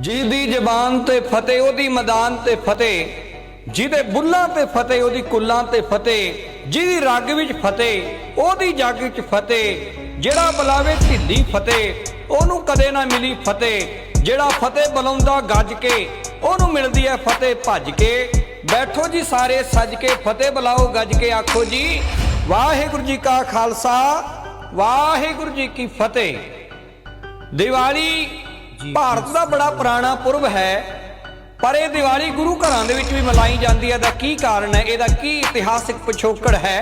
ਜਿਹਦੀ ਜ਼ਬਾਨ ਤੇ ਫਤਿਹ ਉਹਦੀ ਮੈਦਾਨ ਤੇ ਫਤਿਹ, ਜਿਹਦੇ ਬੁੱਲਾਂ ਤੇ ਫਤਿਹ ਉਹਦੀ ਕੁੱਲਾਂ ਤੇ ਫਤਿਹ, ਜਿਹਦੀ ਰਗ ਵਿੱਚ ਫਤਿਹ ਉਹਦੀ ਜੱਗ ਵਿੱਚ ਫਤਿਹ, ਜਿਹੜਾ ਬੁਲਾਵੇ ਢਿੱਲੀ ਫਤਿਹ ਉਹਨੂੰ ਕਦੇ ਨਾ ਮਿਲੀ ਫਤਿਹ, ਜਿਹੜਾ ਫਤਿਹ ਬੁਲਾਉਂਦਾ ਗੱਜ ਕੇ ਉਹਨੂੰ ਮਿਲਦੀ ਹੈ ਫਤਿਹ ਭੱਜ ਕੇ। ਬੈਠੋ ਜੀ ਸਾਰੇ ਸੱਜ ਕੇ, ਫਤਿਹ ਬੁਲਾਓ ਗੱਜ ਕੇ, ਆਖੋ ਜੀ ਵਾਹਿਗੁਰੂ ਜੀ ਕਾ ਖਾਲਸਾ ਵਾਹਿਗੁਰੂ ਜੀ ਕੀ ਫਤਿਹ। ਦੀਵਾਲੀ ਭਾਰਤ ਦਾ ਬੜਾ ਪੁਰਾਣਾ ਪੁਰਬ ਹੈ, ਪਰ ਇਹ ਦੀਵਾਲੀ ਗੁਰੂ ਘਰਾਂ ਦੇ ਵਿੱਚ ਵੀ ਮਨਾਈ ਜਾਂਦੀ ਹੈ। ਇਹਦਾ ਕੀ ਕਾਰਨ ਹੈ, ਇਹਦਾ ਕੀ ਇਤਿਹਾਸਿਕ ਪਿਛੋਕੜ ਹੈ?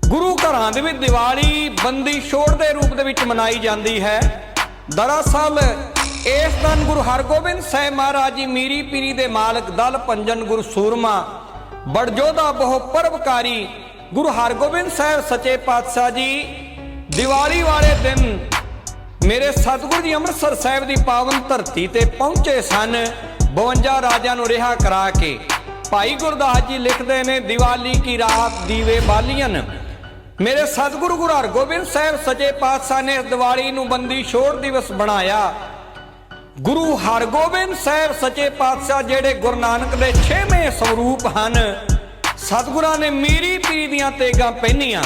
ਗੁਰੂ ਘਰਾਂ ਦੇ ਵਿੱਚ ਦੀਵਾਲੀ ਬੰਦੀ ਛੋੜ ਦੇ ਰੂਪ ਦੇ ਵਿੱਚ ਮਨਾਈ ਜਾਂਦੀ ਹੈ। ਦਰਅਸਲ ਇਸ ਦਿਨ ਗੁਰੂ ਹਰਗੋਬਿੰਦ ਸਾਹਿਬ ਮਹਾਰਾਜ ਜੀ ਮੀਰੀ ਪੀਰੀ ਦੇ ਮਾਲਕ, ਦਲ ਪੰਜਨ ਗੁਰੂ ਸੂਰਮਾ, ਬੜਜੋਧਾ ਬਹੁ ਪਰਵਕਾਰੀ ਗੁਰੂ ਹਰਗੋਬਿੰਦ ਸਾਹਿਬ ਸੱਚੇ ਪਾਤਸ਼ਾਹ ਜੀ ਦੀਵਾਲੀ ਵਾਲੇ ਦਿਨ ਮੇਰੇ ਸਤਿਗੁਰੂ ਜੀ ਅੰਮ੍ਰਿਤਸਰ ਸਾਹਿਬ ਦੀ ਪਾਵਨ ਧਰਤੀ ਤੇ ਪਹੁੰਚੇ ਸਨ 52 ਰਾਜਿਆਂ ਨੂੰ ਰਿਹਾ ਕਰਾ ਕੇ। ਭਾਈ ਗੁਰਦਾਸ ਜੀ ਲਿਖਦੇ ਨੇ, ਦੀਵਾਲੀ ਕੀ ਰਾਤ ਦੀਵੇ ਬਾਲੀਅਨ। ਮੇਰੇ ਸਤਿਗੁਰੂ ਗੁਰੂ ਹਰਗੋਬਿੰਦ ਸਾਹਿਬ ਸੱਚੇ ਪਾਤਸ਼ਾਹ ਨੇ ਦੀਵਾਲੀ ਨੂੰ ਬੰਦੀ ਛੋੜ ਦਿਵਸ ਬਣਾਇਆ। ਗੁਰੂ ਹਰਗੋਬਿੰਦ ਸਾਹਿਬ ਸੱਚੇ ਪਾਤਸ਼ਾਹ ਜਿਹੜੇ ਗੁਰੂ ਨਾਨਕ ਦੇ 6ਵੇਂ ਸਰੂਪ ਹਨ, ਸਤਿਗੁਰਾਂ ਨੇ ਮੀਰੀ ਪੀਰੀ ਦੀਆਂ ਤੇਗਾਂ ਪਹਿਨੀਆਂ।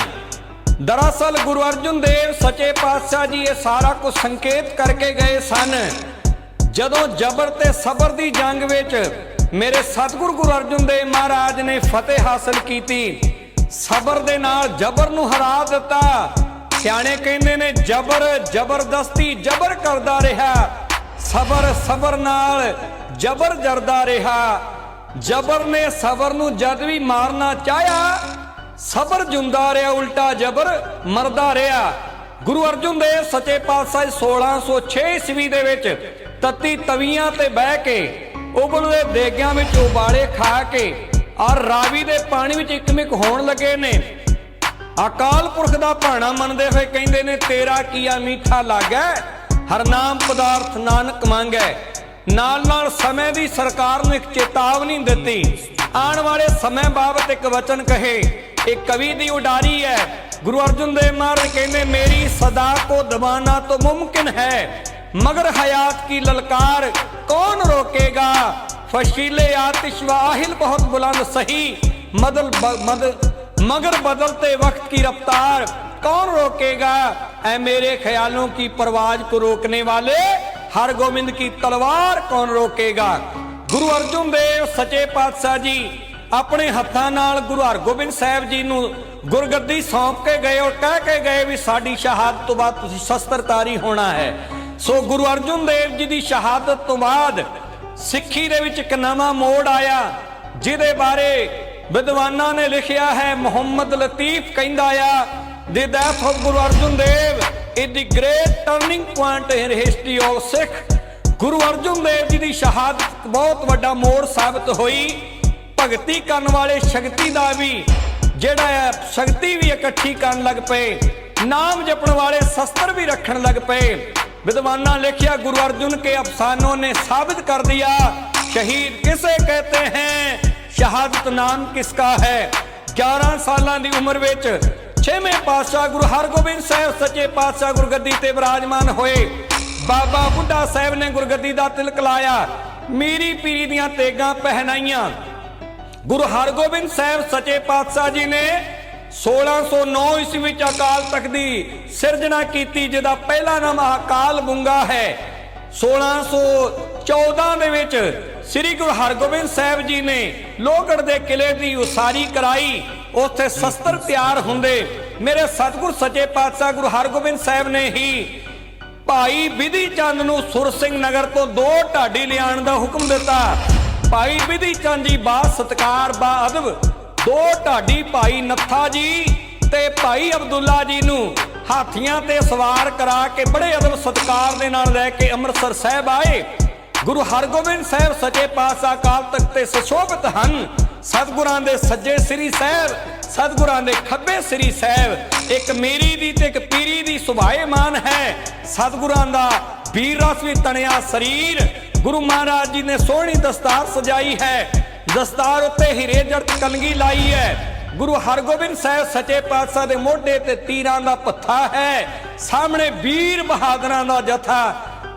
ਦਰਅਸਲ ਗੁਰੂ ਅਰਜਨ ਦੇਵ ਸੱਚੇ ਪਾਤਸ਼ਾਹ ਜੀ ਇਹ ਸਾਰਾ ਕੁਝ ਸੰਕੇਤ ਕਰਕੇ ਗਏ ਸਨ। ਜਦੋਂ ਜਬਰ ਤੇ ਸਬਰ ਦੀ ਜੰਗ ਵਿੱਚ ਮੇਰੇ ਸਤਿਗੁਰੂ ਗੁਰੂ ਅਰਜਨ ਦੇਵ ਮਹਾਰਾਜ ਨੇ ਫਤਿਹ ਹਾਸਲ ਕੀਤੀ, ਸਬਰ ਦੇ ਨਾਲ ਜਬਰ ਨੂੰ ਹਰਾ ਦਿੱਤਾ। ਸਿਆਣੇ ਕਹਿੰਦੇ ਨੇ ਜਬਰ ਜ਼ਬਰਦਸਤੀ ਜਬਰ ਕਰਦਾ ਰਿਹਾ, ਸਬਰ ਸਬਰ ਨਾਲ ਜਬਰ ਜਰਦਾ ਰਿਹਾ। ਜਬਰ ਨੇ ਸਬਰ ਨੂੰ ਜਦ ਵੀ ਮਾਰਨਾ ਚਾਹਿਆ, ਸਬਰ ਜਿਉਂਦਾ ਰਿਹਾ, ਉਲਟਾ ਜਬਰ ਮਰਦਾ ਰਿਹਾ। ਗੁਰੂ ਅਰਜਨ ਦੇਵ ਸੱਚੇ ਪਾਤਸ਼ਾਹ 1606 ਈਸਵੀ ਦੇ ਵਿੱਚ ਤਤੀ ਤਵੀਆਂ ਤੇ ਬਹਿ ਕੇ ਉਬਲਦੇ ਦੇਗਿਆਂ ਵਿੱਚ ਉਬਾਲੇ ਖਾ ਕੇ ਔਰ ਰਾਵੀ ਦੇ ਪਾਣੀ ਵਿੱਚ ਇਕਮਿਕ ਹੋਣ ਲੱਗੇ ਨੇ। ਅਕਾਲ ਪੁਰਖ ਦਾ ਭਾਣਾ ਮੰਨਦੇ ਹੋਏ ਕਹਿੰਦੇ ਨੇ, ਤੇਰਾ ਕੀਆ ਮੀਠਾ ਲੱਗੈ ਹਰ ਨਾਮ ਪਦਾਰਥ ਨਾਨਕ ਮੰਗੈ। ਨਾਲ ਨਾਲ ਸਮੇਂ ਦੀ ਸਰਕਾਰ ਨੂੰ ਇੱਕ ਚੇਤਾਵਨੀ ਦਿੱਤੀ, ਆਉਣ ਵਾਲੇ ਸਮੇਂ ਬਾਬਤ ਇੱਕ ਵਚਨ ਕਹੇ। एक कवि दी उडारी है। गुरु अर्जुन देव महाराज कहते, मेरी सदा को दबाना तो मुमकिन है, मगर हयात की ललकार कौन रोकेगा। फशीले आतिश व आहिल बहुत बुलंद सही, मगर बदलते वक्त की रफ्तार कौन रोकेगा। ऐ मेरे ख्यालों की परवाज को रोकने वाले हर गोविंद की तलवार कौन रोकेगा। गुरु अर्जुन देव सच्चे पातशाह जी अपने हत्थां नाल गुरु हरगोबिंद साहब जी नूं गुरगद्दी सौंप के गए और कह के गए भी साडी शहादत तो बाद तुसीं शस्त्रधारी होना है। सो गुरु अर्जुन देव जी की शहादत तो बाद सिक्खी दे विच इक नवां मोड़ आया, जिहदे बारे विद्वानां ने लिखिया है। मुहम्मद लतीफ कहंदा आ, the death of Guru Arjun Dev is the great turning point in history of Sikh. Guru Arjun Dev ji की शहादत बहुत वड्डा मोड़ साबित हुई। भगती करने वाले शक्ति का भी जेड़ा है शक्ति भी इकट्ठी करन लग पे, नाम जपण वाले शस्त्र भी रखन लग पे। विद्वाना लिखिया, गुरु अर्जुन के अफसानों ने साबित कर दिया, शहीद किसे कहते हैं, शहादत नाम किसका है। 11 साल की उम्र विच 6वें पातशाह गुरु हरगोबिंद साहब सच्चे पातशाह गुरगद्दी ते विराजमान होए। बाबा बुढ़ा साहब ने गुरगद्दी का तिलक लाया, मीरी पीरी दियां तेगां पहनाइयां। गुरु हरगोबिंद साहब सच्चे पातशाह जी ने 1609 ईस्वी विच अकाल तख्त दी सिरजना की, जिहदा पहला नाम अकाल बुंगा है। 1614 दे विच श्री गुरु हरगोबिंद साहब जी ने लोहगढ़ दे किले की उसारी कराई, उत्थे शस्त्र तैयार हुंदे मेरे सतगुरु सच्चे पातशाह गुरु हरगोबिंद साहब ने ही भाई विधि चंद नूं सुर सिंह नगर तो 2 ढाडी लियाण दा हुक्म दिता। भाई विधि चंद जी बा सत्कार बा अदब 2 ढाडी भाई नत्था जी ते भाई अब्दुल्ला जी नूं हाथियां ते सवार करा के बड़े अदब सत्कार दे नाल लैके अमृतसर साहब आए। गुरु हरगोबिंद साहब सच्चे पातशाह अकाल तख्त ते सुशोभित हन। सतगुरां दे सज्जे सिरी साहब, सतगुरां दे खब्बे सिरी साहब, एक मेरी दी ते एक पीरी दी सुभाएमान है। सतगुरां दा वीर रस भी तणिया शरीर। गुरु महाराज जी ने सोहनी दस्तार सजाई है, दस्तार उत्ते हीरे जड़त कलगी लाई है। गुरु हरगोबिंद साहब सच्चे पातशाह दे मोढे ते तीरां दा पत्था है, सामने वीर बहादुरां दा जथा।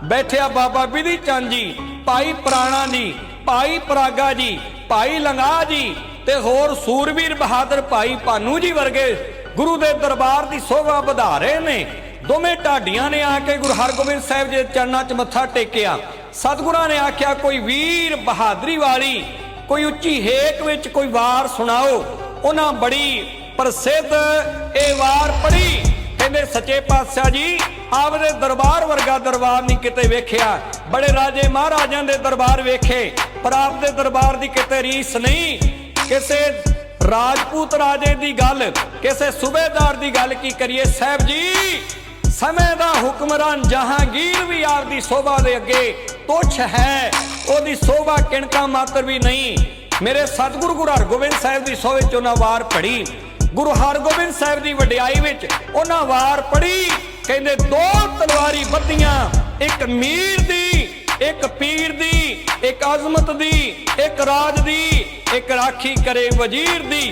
बैठिया बाबा बिधि चंद जी, भाई प्राणा जी, भाई परागा जी, भाई लंगा जी ते होर सूरवीर बहादुर भाई भानू जी वर्गे गुरु दे दरबार की शोभा वधा रहे ने। दोवें ढाडियां ने आके गुरु हरगोबिंद साहिब जी दे चरणों च मत्था टेकिया। सतगुरां ने आख्या कोई वीर बहादरी वाली कोई उच्ची हेक विच कोई वार सुनाओ। उन्हां बड़ी प्रसिद्ध ये वार पढ़ी। कहंदे सच्चे पातशाह जी आपदे दरबार वर्गा दरबार नहीं किते वेख्या। बड़े राजे महाराजां दे दरबार वेखे पर आपदे दरबार दी किते रीस नहीं। किसे राजपूत राजे दी गल, किसे सूबेदार दी गल की करिए साहब जी। समय दा हुक्मरान जहांगीर भी आपदी शोभा दे अगे तुच्छ है, ओदी शोभा किणका मात्र भी नहीं। मेरे सतगुरु गुरु हरगोबिंद साहिब दी शोभा च उन्हां वार पढ़ी। गुरु हरगोबिंद साहिब दी वडियाई विच उन्हां वार पढ़ी। कहंदे दो तलवारी बद्धियां, एक मीर दी, एक पीर दी, एक अजमत दी, एक राज दी, एक राखी करे वजीर दी।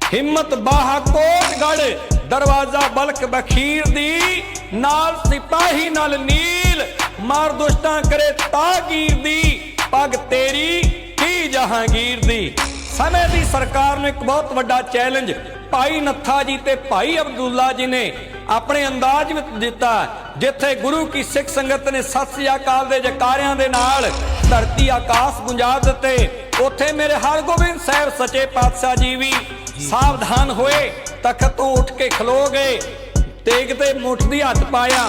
हिम्मत बाहा कोटगढ़ दरवाजा बलक बखीर दी, नाल सिपाही नाल नील मार दुष्टां करे तागीर दी, पग तेरी की जहांगीर दी। समय दी सरकार ने एक बहुत बड़ा चैलेंज भाई नत्था जी ते भाई अब्दुल्ला जी ने अपने अंदाज विच दिता। जिथे गुरु की सिख संगत ने सत श्री अकाल दे जकारियां दे नाल धरती आकाश गुंजा दिते, उथे मेरे हरगोबिंद साहिब सच्चे पातशाह जी भी सावधान होए। तख्त तो उठ के खलो गए, तेग ते मुठ दी हथ पाया,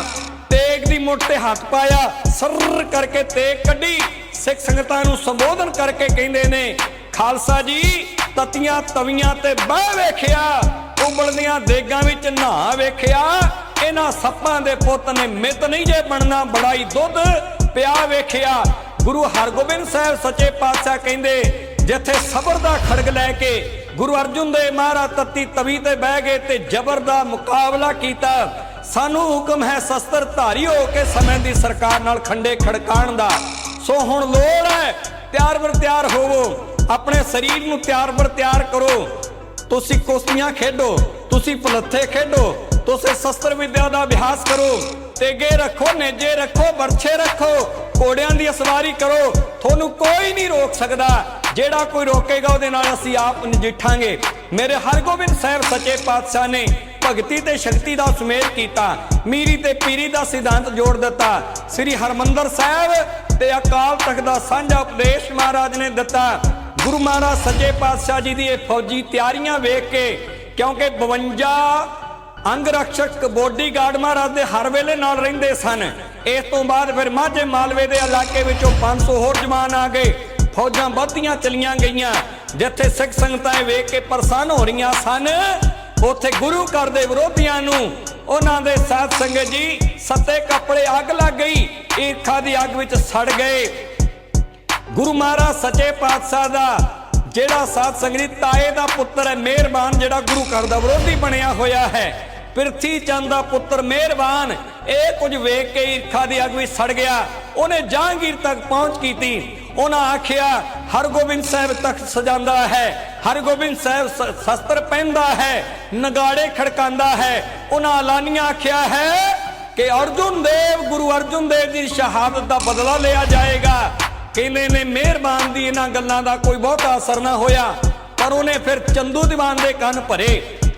तेग दी मुठ ते हथ पाया, सर करके तेग कड्डी। सिख संगतां नूं संबोधन करके कहंदे ने खालसा जी ततियां तवियां ते बह वेखिया, उबलदियां देगां विच नहा वेखिया। इन्हां सप्पां दे पुੱਤ ने मित नहीं जे बनना, बड़ाई दुध पिया वेखिया। गुरु हरगोबिंद साहिब सच्चे पातशाह कहंदे जिथे सबर दा खड़ग लैके गुरु अर्जुन देव महाराज तत्ती तवी ते बह गए ते जबर दा मुकाबला कीता। सानू हुक्म है शस्त्र धारी हो के समय दी सरकार नाल खंडे खड़काण दा। सो हुण लोड़ है त्यार बर त्यार होवो, अपने शरीर नूं त्यार बर त्यार करो। तुसी कुश्तियां खेडो, तुसी पलत्थे खेडो, तुसी शस्त्र विद्या दा अभ्यास करो, तेगे रखो, नेजे रखो, बरछे रखो, घोड़ियां दी सवारी करो। थोनू कोई नहीं रोक सकदा, जेड़ा कोई रोकेगा उहदे नाल असीं आप नजिठांगे। मेरे हरगोबिंद साहिब सच्चे पातशाह ने भगती ते शक्ति दा सुमेल कीता, मीरी ते पीरी दा सिद्धांत जोड़ दिता। श्री हरमंदर साहिब ते अकाल तख्त दा सांझा उपदेश महाराज ने दिता। गुरु महाराज सच्चे पातशाह जी दी फौजी तैयारियां वेख के, क्योंकि 52 अंग रक्षक बॉडीगार्ड महाराज दे हर वेले नाल रहिंदे सन। इस तो बाद फिर माझे मालवे दे इलाके विचों 500 होर जवान आ गए। फौजां वधदियां चलियां गईयां। जिथे सिख संगतां वेख के प्रसन्न हो रहीआं सन, उत्थे गुरु घर दे विरोधियां नूं उन्हां दे साध संगत जी सत्ते कपड़े अग लग गई, ईर्खा दी अग विच सड़ गए। गुरु महाराज सच्चे पातशाह दा जेड़ा साध संगत ताए दा पुत्र है मेहरबान, जेड़ा गुरु घर दा विरोधी बनया होया है, पिरथी चंद दा पुत्र मेहरबान, ये कुछ वेख के ईर्खा दी अग विच सड़ गया। उन्हें जहांगीर तक पहुंच की थी। उन्हें आखिया हरगोबिंद साहिब तख्त सजांदा है, हरगोबिंद साहिब शस्त्र पहनदा है, नगाड़े खड़कांदा है। उन्हें एलानिया आखिया है कि अर्जुन देव गुरु अर्जुन देव की शहादत का बदला लिया जाएगा। कहने ने मेहरबान दी इन्हां गल्लां दा कोई बहुता असर ना होया, पर उन्हें फिर चंदू दीवान दे कन भरे।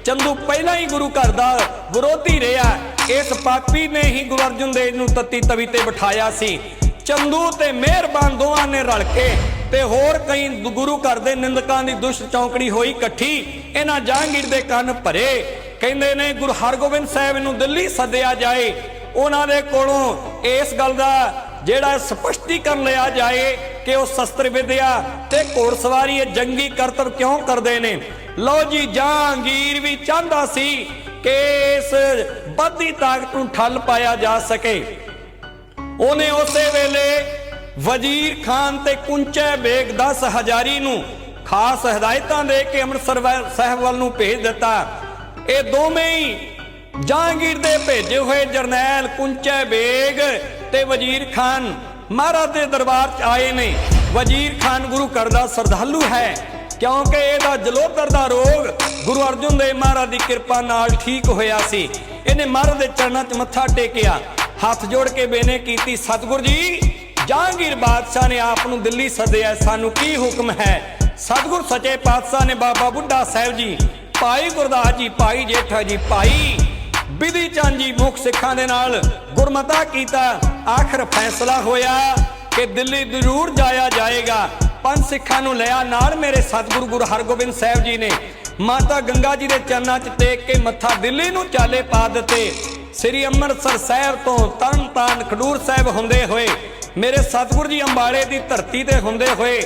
चंदू पहला ही गुरु घर दा विरोधी रहा। इस पापी ने ही गुरु अर्जुन देव नूं तत्ती तवी ते बिठाया सी। चंदू ते मेहरबान दोवां ने रल के ते होर कई गुरु घर दे निंदकां दी दुष्ट चौंकड़ी होई इकट्ठी। इन्हां जहांगीर दे कन भरे। कहंदे ने गुरु हरगोबिंद साहिब नूं दिल्ली सद्दिया जाए, उन्हां दे कोलों इस गल दा जेड़ा स्पष्टीकरण लिया जाए कि वह शस्त्र विद्या ते घोड़सवारी जंगी करतब क्यों करते हैं। लो जी जहांगीर भी चाहता सी कि इस बधी ताकत नूं ठल पाया जा सके। उन्हें उसे वेले वजीर खान ते कुंचे बेग 10 हजारी नूं खास हिदायतां दे के अमृतसर साहिब वाल नूं भेज दिता। ये दोवें ही जहांगीर दे भेजे हुए जरनैल कुंचे बेग ते वजीर खान महाराज दे दरबार च आए ने। वजीर खान गुरु घर दा श्रद्धालु है, क्योंकि इहदा जलोधर दा रोग गुरु अर्जुन देव महाराज की कृपा नाल ठीक होया सी। इन्हें महाराज दे चरणों च मत्था टेकिया। हथ जोड़ के बेने की, सतगुर जी जहांगीर बादशाह ने आप नूं दिल्ली सद्दिया, सानू की हुक्म है। सतगुर सचे पातशाह ने बाबा बुढ़ा साहब जी, भाई गुरदास जी, भाई जेठा जी, भाई बिधि चंद जी मुख सिखां दे नाल गुरमता कीता। आखिर फैसला होया कि दिल्ली जरूर जाया जाएगा। पंज सिखां नूं लिया नाल मेरे सतगुरु गुरु हरगोबिंद साहब जी ने माता गंगा जी के चरनां च टेक के मत्था दिल्ली नूं चाले पा दिते। श्री अमृतसर साहब तो तरन तारण खडूर साहब हुंदे होए, मेरे सतगुरु जी अंबाले की धरती ते हुंदे होए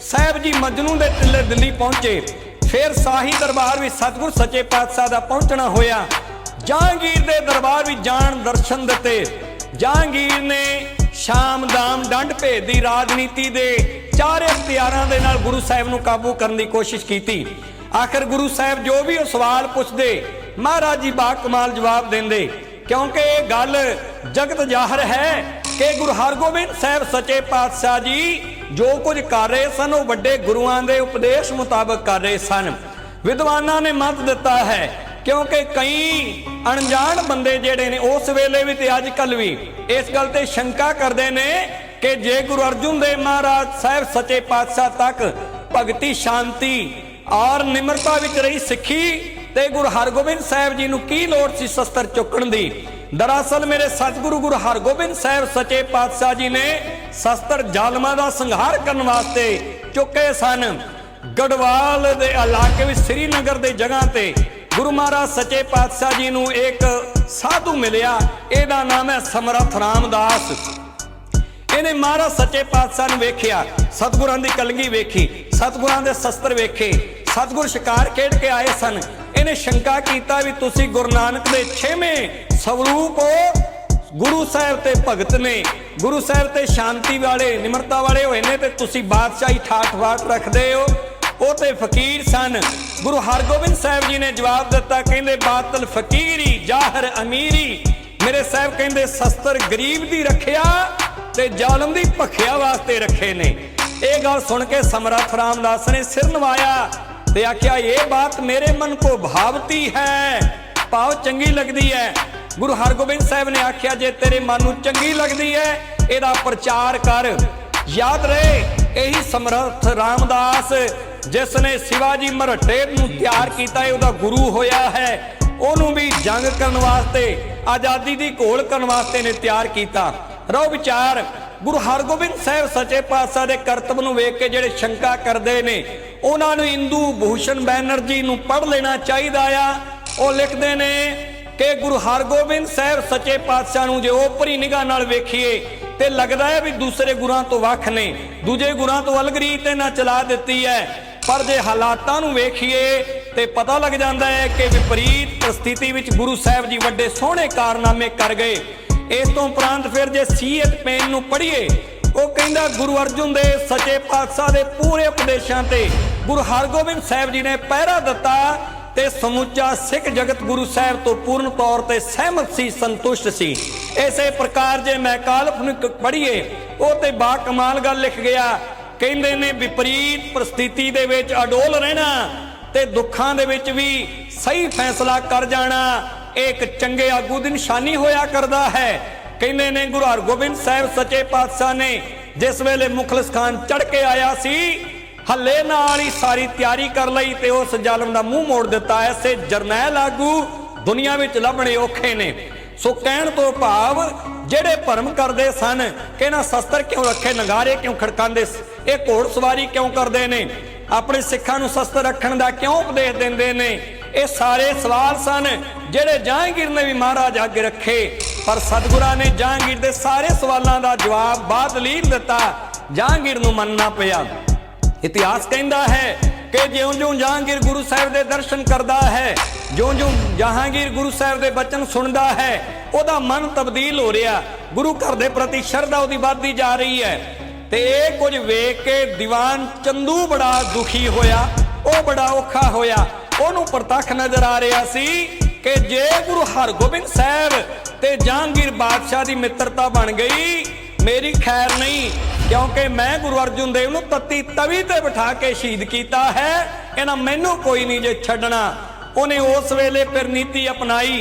साहब जी मजनू दे टिल्ले दिल्ली पहुंचे। फिर शाही दरबार भी सतगुरु सचे पातशाह दा पहुंचना होया। जहांगीर दे दरबार भी जान दर्शन दिते। जहांगीर ने शाम दाम डंड भेद दी राजनीति दे चार इख्तियारां दे नाल गुरु साहब नूं काबू करने की कोशिश की। आखिर गुरु साहब जो भी सवाल पुछदे महाराज जी बा कमाल जवाब देंदे, क्योंकि ये गल जगत जाहिर है कि गुरु हरगोबिंद साहब सचे पातशाह जी जो कुछ कर रहे सन वो वड्डे गुरुआं दे उपदेश मुताबिक कर रहे सन। विद्वानां ने मत दिता है, क्योंकि कई अनजान बंदे जेड़े ने उस वेले भी ते अजकल भी इस गल ते शंका करते ने कि जे गुरु अर्जुन देव महाराज साहब सचे पातशाह तक भगती शांति और निमरता विच रही सिੱਖੀ ते गुरु हरगोबिंद साहब जी नूं की लोड़ सी शस्त्र चुकण दी। दरअसल मेरे सतगुरु गुरु हरगोबिंद साहब सचे पातशाह जी ने शस्त्र जालमां दा संहार करने वास्ते चुके सन। गढ़वाल दे इलाके विच श्रीनगर दे जगह ते गुरु महाराज सचे पातशाह जी नूं एक साधु मिलिया, इहदा नाम है समर्थ रामदास। इहने महाराज सचे पातशाह नूं वेखिया, सतगुरां दी कलगी वेखी, सतगुरां दे शस्त्र वेखे। सतगुर शिकार खेड के आए सन। इन्हें शंका कीता भी तुसी गुरु नानक दे 6वें स्वरूप हो। गुरु साहब ते भगत ने, गुरु साहब ते शांति वाले निमरता वाले होए ने, ते तुसी बादशाही ठाठ बाट रखदे हो। वो ते फकीर सन। गुरु हरगोबिंद साहब जी ने जवाब दिता, कहंदे बातल फकीरी जाहिर अमीरी। मेरे साहब कहंदे शस्त्र गरीब दी रखिया ते जालम दी भखिया वास्ते रखे ने। ये गल सुन के समर्थ रामदास ने सिर नवाया ते आख्या ये बात मेरे मन को भावती है, भाव चंगी लगती है। गुरु हरगोबिंद साहब ने आख्या जे तेरे मन नूं चंगी लगती है इहदा प्रचार कर। याद रहे यही समर्थ रामदास जिसने शिवाजी मरहटे नूं तैयार किया उहदा गुरु होया है, उहनूं भी जंग करने वास्ते आज़ादी की घोल करने वास्ते ने तैयार किया। रहो विचार गुरु हरगोबिंद साहब सचे पातशाह दे करतब नूं वेख के जिहड़े शंका करदे ने उन्हां नूं इंदू भूषण बैनर्जी नूं पढ़ लेना चाहिदा आ। वो लिखदे ने कि गुरु हरगोबिंद साहब सचे पातशाह नूं जे ओपरी निगाह नाल वेखीए ते लगदा है भी दूसरे गुरां तो वख ने, दूजे गुरां तो अलग रीत इन्हां चला दित्ती है। पर जे हालातां नूं वेखीए ते पता लग जांदा है कि विपरीत परिस्थिति विच गुरु साहब जी वड्डे सोहणे कारनामे कर गए। इस तो उपरंत फिर जे सीयत पेन नूं पढ़ीए वो कहंदा गुरु अर्जुन देव सचे पातशाह दे पूरे उपदेशां ते गुरु हरगोबिंद साहब जी ने पहरा दिता ते समुचा सिख जगत गुरु साहब तो पूर्ण तौर ते सहमत सी, संतुष्ट सी। इसे प्रकार जे मैं काल्पनिक पढ़ीए वो ते बा कमाल गल लिख गया। कहंदे ने विपरीत परिस्थिति दे विच अडोल रहना ते दुखां दे विच भी सही फैसला कर जाना एक चंगे आगू की निशानी होया करदा है। कहंदे ने गुरु हरगोबिंद साहब सचे पातशाह ने जिस वेले मुखलिस खान चढ़ के आया सी हले नाल ही सारी तैयारी कर लई ते उस जालम दा मुंह मोड़ दिता। ऐसे जरनैल आगू दुनिया विच लभणे औखे ने। सो कहण तो भाव जेड़े भरम करदे सन कि इन्हां शस्त्र क्यों रखे, नगारे क्यों खड़कांदे, ये घोड़ सवारी क्यों करदे ने, अपने सिखां नूं शस्त्र रखण दा क्यों उपदेश दिंदे ने, ये सारे सवाल सन जेड़े जहांगीर ने भी महाराज अगे रखे। पर सतगुरां ने जहांगीर दे सारे सवालों का जवाब बादलीन दिता। जहांगीर नूं मनना पिया। इतिहास कहता है कि ज्यों ज्यों जहांगीर गुरु साहब के दर्शन करता है, ज्यों ज्यों जहांगीर गुरु साहब के बचन सुनता है, उसका मन तब्दील हो रहा। गुरु घर के प्रति श्रद्धा उसकी बढ़ती जा रही है। तो ये कुछ वेख के दीवान चंदू बड़ा दुखी होया, वो बड़ा औखा होया। ਉਹਨੂੰ ਪ੍ਰਤੱਖ नजर आ रहा सी कि जे गुरु हरगोबिंद साहब ते जहांगीर बादशाह की मित्रता बन गई मेरी खैर नहीं, क्योंकि मैं गुरु अर्जुन देव नूं तत्ती तवी ते बिठा के शहीद किया है, इन्हां मैनू कोई नहीं जे छड्डना। उन्हें उस वेले फिर नीति अपनाई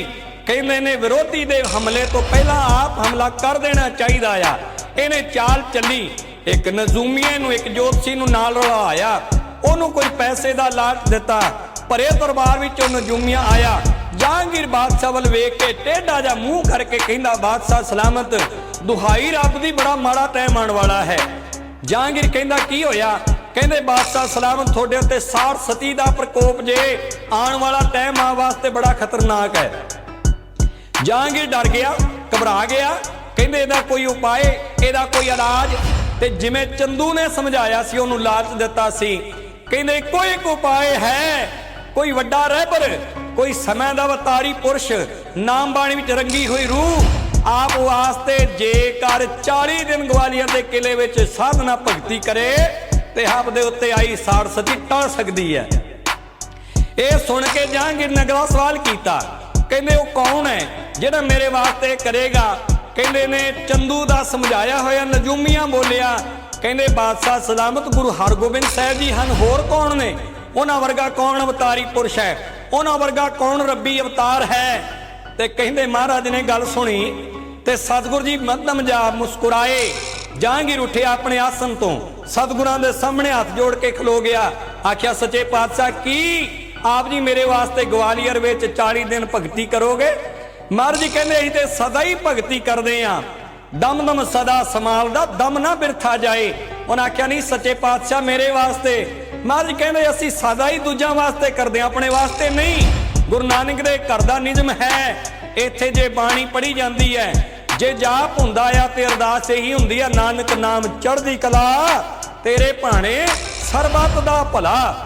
ਕਹਿੰਦੇ ਨੇ ਵਿਰੋਧੀ ਦੇ ਹਮਲੇ ਤੋਂ ਪਹਿਲਾਂ ਆਪ ਹਮਲਾ ਕਰ ਦੇਣਾ ਚਾਹੀਦਾ ਆ। ਇਹਨੇ ਚਾਲ ਚੱਲੀ, ਇੱਕ ਨਜ਼ੂਮੀਏ ਨੂੰ ਇੱਕ ਜੋਤਸ਼ੀ ਨੂੰ ਨਾਲ ਰਲਾਇਆ, ਉਹਨੂੰ ਕੋਈ ਪੈਸੇ ਦਾ ਲਾਲਚ ਦਿੱਤਾ। ਭਰੇ ਦਰਬਾਰ ਵਿੱਚ ਉਹ ਨਜ਼ੂਮੀਆ ਆਇਆ, ਜਹਾਂਗੀਰ ਬਾਦਸ਼ਾਹ ਵੱਲ ਵੇਖ ਕੇ ਟੇਢਾ ਜਿਹਾ ਮੂੰਹ ਕਰਕੇ ਕਹਿੰਦਾ, ਬਾਦਸ਼ਾਹ ਸਲਾਮਤ, ਦੁਹਾਈ ਰੱਬ ਦੀ, ਬੜਾ ਮਾੜਾ ਟਾਈਮ ਆਉਣ ਵਾਲਾ ਹੈ। ਜਹਾਂਗੀਰ ਕਹਿੰਦਾ ਕੀ ਹੋਇਆ? ਕਹਿੰਦੇ ਬਾਦਸ਼ਾਹ ਸਲਾਮਤ, ਤੁਹਾਡੇ ਉੱਤੇ ਸਾੜ ਸਤੀ ਦਾ ਪ੍ਰਕੋਪ ਜੇ, ਆਉਣ ਵਾਲਾ ਟਾਈਮ ਆ ਵਾਸਤੇ ਬੜਾ ਖਤਰਨਾਕ ਹੈ। ਜਹਾਂਗੀਰ ਡਰ ਗਿਆ, ਘਬਰਾ ਗਿਆ। ਕਹਿੰਦੇ ਇਹਦਾ ਕੋਈ ਉਪਾਏ, ਇਹਦਾ ਕੋਈ ਇਲਾਜ? ਤੇ ਜਿਵੇਂ ਚੰਦੂ ਨੇ ਸਮਝਾਇਆ ਸੀ, ਉਹਨੂੰ ਲਾਲਚ ਦਿੱਤਾ ਸੀ। ਕਹਿੰਦੇ ਕੋਈ ਇੱਕ ਉਪਾਏ ਹੈ, ਕੋਈ ਵੱਡਾ ਰਹਿਬਰ, ਕੋਈ ਸਮੇਂ ਦਾ ਅਵਤਾਰੀ ਪੁਰਸ਼, ਨਾਮ ਬਾਣੀ ਵਿੱਚ ਰੰਗੀ ਹੋਈ ਰੂਹ, ਆਪ ਵਾਸਤੇ ਜੇਕਰ 40 ਦਿਨ ਗਵਾਲੀਅਰ ਦੇ ਕਿਲੇ ਵਿੱਚ ਸਾਧਨਾ ਭਗਤੀ ਕਰੇ ਤੇ ਆਪ ਦੇ ਉੱਤੇ ਆਈ ਸਾੜ ਸਤੀ ਟਲ ਸਕਦੀ ਹੈ। ਇਹ ਸੁਣ ਕੇ ਜਹਾਂਗੀਰ ਨੇ ਅਗਲਾ ਸਵਾਲ ਕੀਤਾ, ਕਹਿੰਦੇ ਉਹ ਕੌਣ ਹੈ ਜਿਹੜਾ ਮੇਰੇ ਵਾਸਤੇ ਕਰੇਗਾ? ਕਹਿੰਦੇ ਨੇ ਚੰਦੂ ਦਾ ਸਮਝਾਇਆ ਹੋਇਆ ਨਜੂਮੀਆਂ ਬੋਲਿਆ। ਕਹਿੰਦੇ ਬਾਦਸ਼ਾਹ ਸਲਾਮਤ, ਗੁਰੂ ਹਰਗੋਬਿੰਦ ਸਾਹਿਬ ਜੀ ਹਨ, ਹੋਰ ਕੌਣ ਨੇ? ਉਹਨਾਂ ਵਰਗਾ ਕੌਣ ਅਵਤਾਰੀ ਪੁਰਸ਼ ਹੈ? ਉਹਨਾਂ ਵਰਗਾ ਕੌਣ ਰੱਬੀ ਅਵਤਾਰ ਹੈ? ਤੇ ਕਹਿੰਦੇ ਮਹਾਰਾਜ ਨੇ ਗੱਲ ਸੁਣੀ ਤੇ ਸਤਿਗੁਰੂ ਜੀ ਮੱਧਮ ਜਾ ਮੁਸਕਰਾਏ। ਜਹਾਂਗੀਰ ਉੱਠਿਆ ਆਪਣੇ ਆਸਨ ਤੋਂ, ਸਤਿਗੁਰਾਂ ਦੇ ਸਾਹਮਣੇ ਹੱਥ ਜੋੜ ਕੇ ਖਲੋ ਗਿਆ। ਆਖਿਆ, ਸੱਚੇ ਪਾਤਸ਼ਾਹ, ਕੀ ਆਪ ਜੀ ਮੇਰੇ ਵਾਸਤੇ ਗਵਾਲੀਅਰ ਵਿੱਚ 40 ਦਿਨ ਭਗਤੀ ਕਰੋਗੇ? ਮਹਾਰਾਜ ਜੀ ਕਹਿੰਦੇ, ਅਸੀਂ ਤੇ ਸਦਾ ਹੀ ਭਗਤੀ ਕਰਦੇ ਆਂ, ਦਮ ਦਮ ਸਦਾ ਸੰਭਾਲਦਾ, ਦਮ ਨਾ ਬਿਰਥਾ ਜਾਏ। ਉਹਨਾਂ ਆਖਿਆ, ਨਹੀਂ ਸੱਚੇ ਪਾਤਸ਼ਾਹ, ਮੇਰੇ ਵਾਸਤੇ। ਮਹਾਰਾਜ ਕਹਿੰਦੇ, ਅਸੀਂ ਸਦਾ ਹੀ ਦੂਜਿਆਂ ਵਾਸਤੇ ਕਰਦੇ ਆਂ, ਆਪਣੇ ਵਾਸਤੇ ਨਹੀਂ। ਗੁਰੂ ਨਾਨਕ ਦੇ ਘਰ ਦਾ ਨਿਯਮ ਹੈ, ਇੱਥੇ ਜੇ ਬਾਣੀ ਪੜ੍ਹੀ ਜਾਂਦੀ ਹੈ, ਜੇ ਜਾਪ ਹੁੰਦਾ ਆ ਤੇ ਅਰਦਾਸ ਇਹੀ ਹੁੰਦੀ ਆ, ਨਾਨਕ ਨਾਮ ਚੜ੍ਹਦੀ ਕਲਾ, ਤੇਰੇ ਭਾਣੇ ਸਰਬੱਤ ਦਾ ਭਲਾ।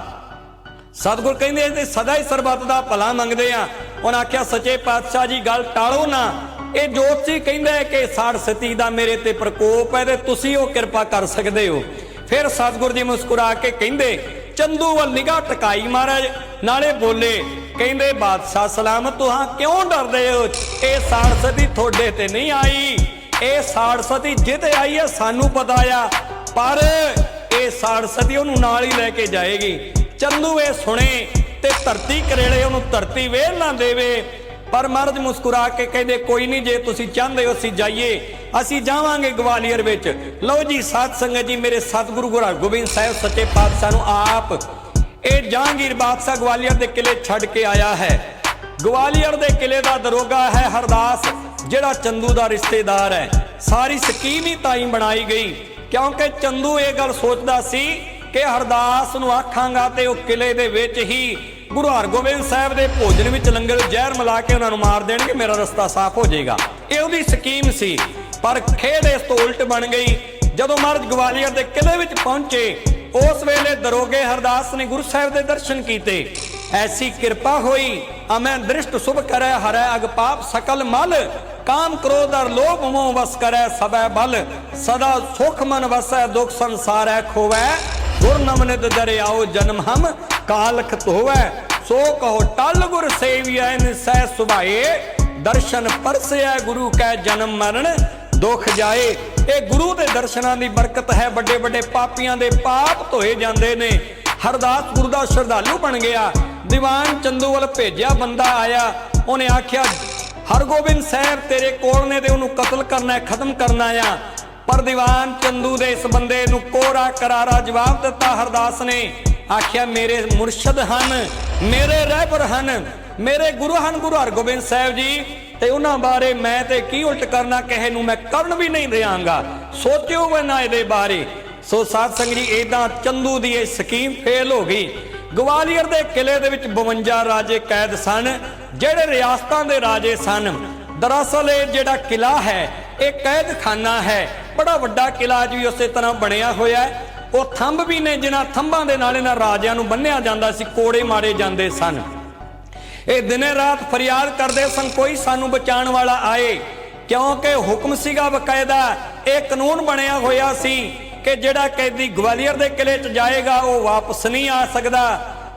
ਸਤਿਗੁਰ ਕਹਿੰਦੇ ਤੇ ਸਦਾ ਹੀ ਸਰਬੱਤ ਦਾ ਭਲਾ ਮੰਗਦੇ ਆ। ਉਹਨਾਂ ਆਖਿਆ, ਸੱਚੇ ਪਾਤਸ਼ਾਹ ਜੀ ਗੱਲ ਟਾਲੋ ਨਾ, ਇਹ ਜੋਤਸ਼ੀ ਕਹਿੰਦਾ ਹੈ ਕਿ ਸਾੜ ਸਤੀ ਦਾ ਮੇਰੇ ਤੇ ਪ੍ਰਕੋਪ ਹੈ ਤੇ ਤੁਸੀਂ ਉਹ ਕਿਰਪਾ ਕਰ ਸਕਦੇ ਹੋ। ਫਿਰ ਸਤਿਗੁਰ ਜੀ ਮੁਸਕਰਾ ਕੇ ਕਹਿੰਦੇ, ਚੰਦੂ ਵੱਲ ਨਿਗਾਹ ਟਿਕਾਈ ਮਹਾਰਾਜ, ਨਾਲੇ ਬੋਲੇ, ਕਹਿੰਦੇ ਬਾਦਸ਼ਾਹ ਸਲਾਮਤ, ਤੁਹਾਂ ਕਿਉਂ ਡਰਦੇ ਹੋ? ਇਹ ਸਾੜ ਸਤੀ ਤੁਹਾਡੇ ਤੇ ਨਹੀਂ ਆਈ, ਇਹ ਸਾੜ ਸਤੀ ਜਿਹਤੇ ਆਈ ਹੈ ਸਾਨੂੰ ਪਤਾ ਆ, ਪਰ ਇਹ ਸਾੜ ਸਤੀ ਉਹਨੂੰ ਨਾਲ ਹੀ ਲੈ ਕੇ ਜਾਏਗੀ। ਚੰਦੂ ਇਹ ਸੁਣੇ ਤੇ ਧਰਤੀ ਕਰੇਲੇ, ਉਹਨੂੰ ਧਰਤੀ ਵੇਲ ਨਾ ਦੇਵੇ। ਪਰ ਮਹਾਰਾਜ ਮੁਸਕਰਾ ਕੇ ਕਹਿੰਦੇ, ਕੋਈ ਨਹੀਂ, ਜੇ ਤੁਸੀਂ ਚਾਹੁੰਦੇ ਹੋ ਅਸੀਂ ਜਾਈਏ, ਅਸੀਂ ਜਾਵਾਂਗੇ ਗਵਾਲੀਅਰ ਵਿੱਚ। ਲਓ ਜੀ ਸਾਧ ਸੰਗਤ ਜੀ, ਮੇਰੇ ਸਤਿਗੁਰੂ ਗੁਰੂ ਹਰਗੋਬਿੰਦ ਸਾਹਿਬ ਸੱਚੇ ਪਾਤਸ਼ਾਹ ਨੂੰ ਆਪ ਇਹ ਜਹਾਂਗੀਰ ਬਾਦਸ਼ਾਹ ਗਵਾਲੀਅਰ ਦੇ ਕਿਲੇ ਛੱਡ ਕੇ ਆਇਆ ਹੈ। ਗਵਾਲੀਅਰ ਦੇ ਕਿਲੇ ਦਾ ਦਰੋਗਾ ਹੈ ਹਰਦਾਸ, ਜਿਹੜਾ ਚੰਦੂ ਦਾ ਰਿਸ਼ਤੇਦਾਰ ਹੈ। ਸਾਰੀ ਸਕੀਮ ਹੀ ਤਾਈ ਬਣਾਈ ਗਈ, ਕਿਉਂਕਿ ਚੰਦੂ ਇਹ ਗੱਲ ਸੋਚਦਾ ਸੀ ਕਿ ਹਰਦਾਸ ਨੂੰ ਆਖਾਂਗਾ ਤੇ ਉਹ ਕਿਲੇ ਦੇ ਵਿੱਚ ਹੀ ਗੁਰੂ ਹਰਗੋਬਿੰਦ ਸਾਹਿਬ ਦੇ ਭੋਜਨ ਵਿੱਚ ਲੰਗਰ ਜ਼ਹਿਰ ਮਿਲਾ ਕੇ ਉਹਨਾਂ ਨੂੰ ਮਾਰ ਦੇਣਗੇ, ਮੇਰਾ ਰਸਤਾ ਸਾਫ਼ ਹੋ ਜਾਏਗਾ। ਇਹ ਉਹਦੀ ਸਕੀਮ ਸੀ, ਪਰ ਖੇਡ ਇਸ ਤੋਂ ਉਲਟ ਬਣ ਗਈ। ਜਦੋਂ ਮਹਾਰਾਜ ਗਵਾਲੀਅਰ ਦੇ ਕਿਲੇ ਵਿੱਚ ਪਹੁੰਚੇ, ਉਸ ਵੇਲੇ ਦਰੋਗੇ ਹਰਦਾਸ ਨੇ ਗੁਰੂ ਸਾਹਿਬ ਦੇ ਦਰਸ਼ਨ ਕੀਤੇ। ਐਸੀ ਕਿਰਪਾ ਹੋਈ, ਅਮੈ ਦ੍ਰਿਸ਼ਟ ਸੁਭ ਕਰੈ ਹਰੈ ਅਗ ਪਾਪ ਸਕਲ ਮਲ, ਕਾਮ ਕ੍ਰੋਧ ਅਰ ਲੋਭ ਮੋਹ ਵਸ ਕਰੈ ਸਭੈ ਬਲ, ਸਦਾ ਸੁਖ ਮਨ ਵਸੈ ਦੁਖ ਸੰਸਾਰੈ ਖੋਵੈ, ਗੁਰ ਨਮਨਿਤ ਦਰਿਆਓ ਜਨਮ ਹਮ ਕਾਲਖ ਧੋਵੈ, ਸੋ ਕਹੋ ਟਲ ਗੁਰ ਸੇਵੀਐ ਨਿਸੈ ਸੁਭਾਏ, ਦਰਸ਼ਨ ਪਰਸੈ ਗੁਰੂ ਕੈ ਜਨਮ ਮਰਨ ਦੁਖ ਜਾਏ। ਇਹ ਗੁਰੂ ਦੇ ਦਰਸ਼ਨਾਂ ਦੀ ਬਰਕਤ ਹੈ, ਵੱਡੇ ਵੱਡੇ ਪਾਪੀਆਂ ਦੇ ਪਾਪ ਧੋਏ ਜਾਂਦੇ ਨੇ। ਹਰਦਾਸ ਗੁਰੂ ਦਾ ਸ਼ਰਧਾਲੂ ਬਣ ਗਿਆ। ਦੀਵਾਨ ਚੰਦੂ ਵੱਲ ਭੇਜਿਆ ਬੰਦਾ ਆਇਆ, ਉਹਨੇ ਆਖਿਆ, ਹਰਗੋਬਿੰਦ ਸਾਹਿਬ ਤੇਰੇ ਕੋਲ ਨੇ ਤੇ ਉਹਨੂੰ ਕਤਲ ਕਰਨਾ, ਖਤਮ ਕਰਨਾ ਆ। ਪਰ ਦੀਵਾਨ ਚੰਦੂ ਦੇ ਇਸ ਬੰਦੇ ਨੂੰ ਕੋਰਾ ਕਰਾਰਾ ਜਵਾਬ ਦਿੱਤਾ ਹਰਦਾਸ ਨੇ। ਆਖਿਆ, ਮੇਰੇ ਮੁਰਸ਼ਦ ਹਨ, ਮੇਰੇ ਰਹਿਬਰ ਹਨ, ਮੇਰੇ ਗੁਰੂ ਹਨ ਗੁਰੂ ਹਰਗੋਬਿੰਦ ਸਾਹਿਬ ਜੀ, ਤੇ ਉਹਨਾਂ ਬਾਰੇ ਮੈਂ ਤੇ ਕੀ ਉਲਟ ਕਰਨਾ, ਕਹੇ ਨੂੰ ਮੈਂ ਕਰਨ ਵੀ ਨਹੀਂ ਦਿਆਂਗਾ, ਸੋਚਿਓ ਵੀ ਨਾ ਇਹਦੇ ਬਾਰੇ। ਸੋ ਸਾਧ ਸੰਗਤ ਜੀ, ਏਦਾਂ ਚੰਦੂ ਦੀ ਇਹ ਸਕੀਮ ਫੇਲ ਹੋ ਗਈ। ਗਵਾਲੀਅਰ ਦੇ ਕਿਲੇ ਦੇ ਵਿੱਚ 52 ਰਾਜੇ ਕੈਦ ਸਨ, ਜਿਹੜੇ ਰਿਆਸਤਾਂ ਦੇ ਰਾਜੇ ਸਨ। ਦਰਅਸਲ ਇਹ ਜਿਹੜਾ ਕਿਲਾ ਹੈ, ਇਹ ਕੈਦਖਾਨਾ ਹੈ। ਬੜਾ ਵੱਡਾ ਕਿਲਾ ਵੀ ਉਸੇ ਤਰ੍ਹਾਂ ਬਣਿਆ ਹੋਇਆ ਹੈ। ਉਹ ਥੰਬ ਵੀ ਨੇ, ਜਿਨ੍ਹਾਂ ਥੰਬਾਂ ਦੇ ਨਾਲ ਇਹਨਾਂ ਰਾਜਿਆਂ ਨੂੰ ਬੰਨਿਆ ਜਾਂਦਾ ਸੀ, ਕੋੜੇ ਮਾਰੇ ਜਾਂਦੇ ਸਨ। ਇਹ ਦਿਨੇ ਰਾਤ ਫਰਿਆਦ ਕਰਦੇ ਸਨ, ਕੋਈ ਸਾਨੂੰ ਬਚਾਉਣ ਵਾਲਾ ਆਏ, ਕਿਉਂਕਿ ਹੁਕਮ ਸੀਗਾ ਬਕਾਇਦਾ, ਇਹ ਕਾਨੂੰਨ ਬਣਿਆ ਹੋਇਆ ਸੀ ਕਿ ਜਿਹੜਾ ਕੈਦੀ ਗਵਾਲੀਅਰ ਦੇ ਕਿਲੇ 'ਚ ਜਾਏਗਾ ਉਹ ਵਾਪਸ ਨਹੀਂ ਆ ਸਕਦਾ,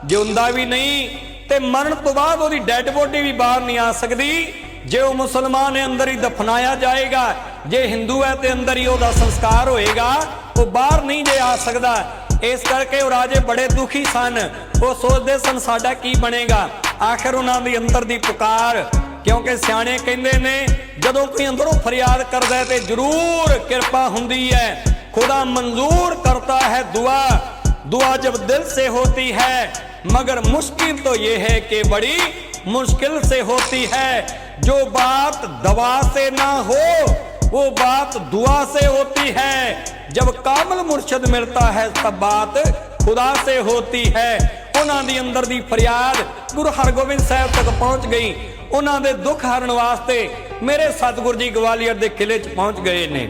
ਜਿਉਂਦਾ ਵੀ ਨਹੀਂ, ਤੇ ਮਰਨ ਤੋਂ ਬਾਅਦ ਉਹਦੀ ਡੈੱਡ ਬੋਡੀ ਵੀ ਬਾਹਰ ਨਹੀਂ ਆ ਸਕਦੀ। ਜੇ ਉਹ ਮੁਸਲਮਾਨ ਹੈ ਅੰਦਰ ਹੀ ਦਫਨਾਇਆ ਜਾਏਗਾ, ਜੇ ਹਿੰਦੂ ਹੈ ਤੇ ਅੰਦਰ ਹੀ ਉਹਦਾ ਸੰਸਕਾਰ ਹੋਏਗਾ, ਉਹ ਬਾਹਰ ਨਹੀਂ ਜੇ ਆ ਸਕਦਾ। ਇਸ ਕਰਕੇ ਉਹ ਰਾਜੇ ਬੜੇ ਦੁਖੀ ਸਨ। ਉਹ ਸੋਚਦੇ ਸਨ ਸਾਡਾ ਕੀ ਬਣੇਗਾ। ਆਖਿਰ ਉਹਨਾਂ ਦੀ ਅੰਦਰ ਦੀ ਪੁਕਾਰ क्योंकि सियाणे कहंदे ने जदों कोई अंदरों फरियाद करदा है ते जरूर कृपा हुंदी है। खुदा मंजूर करता है दुआ, दुआ जब दिल से होती है, मगर मुश्किल तो ये है कि बड़ी मुश्किल से होती है। जो बात दवा से ना हो वो बात दुआ से होती है। जब कामिल मुर्शद मिलता है तब बात खुदा से होती है। उन्हां दी अंदर दी फरियाद गुरु हरगोबिंद साहब तक पहुंच गई। उन्हां दे दुख हरण वास्ते मेरे सतगुरु जी ग्वालियर दे किले च पहुंच गए ने।